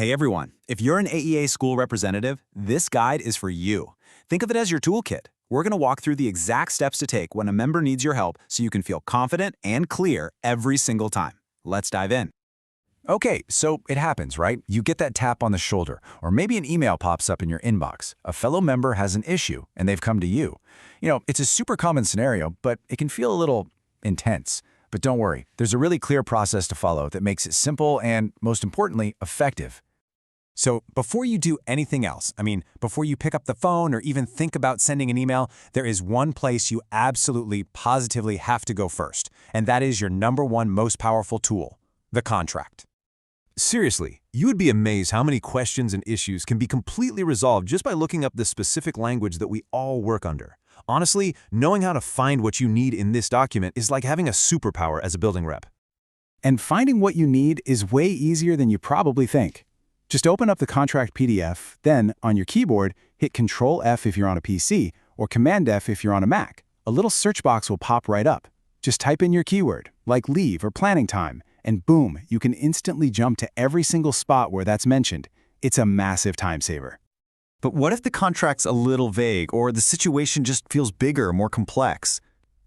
Hey everyone, if you're an AEA school representative, this guide is for you. Think of it as your toolkit. We're going to walk through the exact steps to take when a member needs your help so you can feel confident and clear every single time. Let's dive in. Okay, so it happens, right? You get that tap on the shoulder, or maybe an email pops up in your inbox. A fellow member has an issue, and they've come to you. It's a super common scenario, but it can feel a little intense. But don't worry, there's a really clear process to follow that makes it simple and, most importantly, effective. So before you do anything else, before you pick up the phone or even think about sending an email, there is one place you absolutely, positively have to go first, and that is your #1 most powerful tool, the contract. Seriously, you would be amazed how many questions and issues can be completely resolved just by looking up the specific language that we all work under. Honestly, knowing how to find what you need in this document is like having a superpower as a building rep. And finding what you need is way easier than you probably think. Just open up the contract PDF, then, on your keyboard, hit Control F if you're on a PC, or Command F if you're on a Mac. A little search box will pop right up. Just type in your keyword, like leave or planning time, and boom, you can instantly jump to every single spot where that's mentioned. It's a massive time saver. But what if the contract's a little vague or the situation just feels bigger or more complex?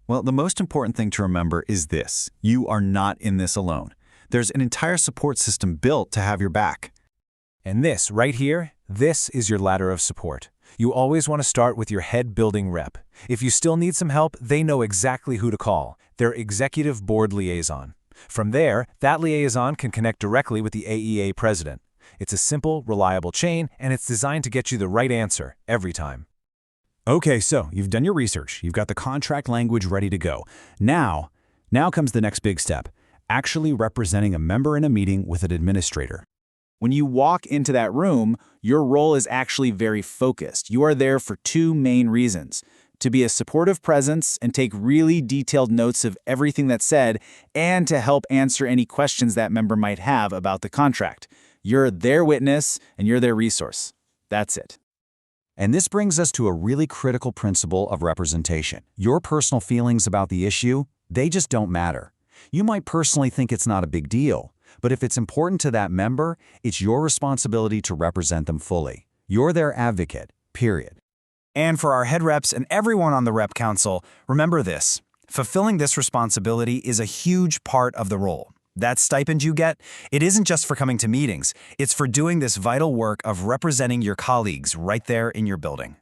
Well, the most important thing to remember is this. You are not in this alone. There's an entire support system built to have your back. And this, right here, this is your ladder of support. You always want to start with your head building rep. If you still need some help, they know exactly who to call, their executive board liaison. From there, that liaison can connect directly with the AEA president. It's a simple, reliable chain, and it's designed to get you the right answer every time. Okay, so you've done your research. You've got the contract language ready to go. Now comes the next big step, actually representing a member in a meeting with an administrator. When you walk into that room, your role is actually very focused. You are there for two main reasons: to be a supportive presence and take really detailed notes of everything that's said, and to help answer any questions that member might have about the contract. You're their witness, and you're their resource. That's it. And this brings us to a really critical principle of representation. Your personal feelings about the issue, they just don't matter. You might personally think it's not a big deal, but if it's important to that member, it's your responsibility to represent them fully. You're their advocate, period. And for our head reps and everyone on the Rep Council, remember this. Fulfilling this responsibility is a huge part of the role. That stipend you get, it isn't just for coming to meetings. It's for doing this vital work of representing your colleagues right there in your building.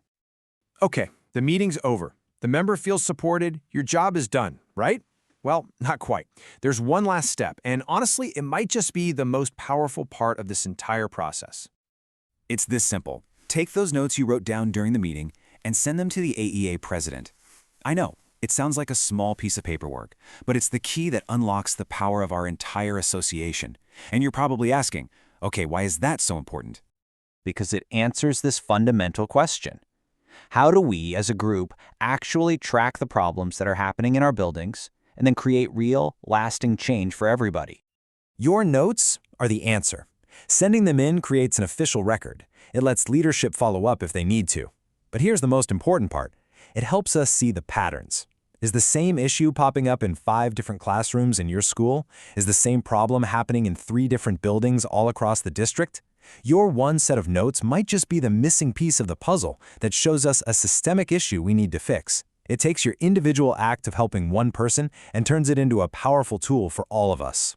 Okay, the meeting's over. The member feels supported. Your job is done, right? Well, not quite. There's one last step, and honestly, it might just be the most powerful part of this entire process. It's this simple. Take those notes you wrote down during the meeting and send them to the AEA president. I know, it sounds like a small piece of paperwork, but it's the key that unlocks the power of our entire association. And you're probably asking, okay, why is that so important? Because it answers this fundamental question. How do we, as a group, actually track the problems that are happening in our buildings and then create real, lasting change for everybody? Your notes are the answer. Sending them in creates an official record. It lets leadership follow up if they need to. But here's the most important part. It helps us see the patterns. Is the same issue popping up in 5 different classrooms in your school? Is the same problem happening in 3 different buildings all across the district? Your one set of notes might just be the missing piece of the puzzle that shows us a systemic issue we need to fix. It takes your individual act of helping one person and turns it into a powerful tool for all of us.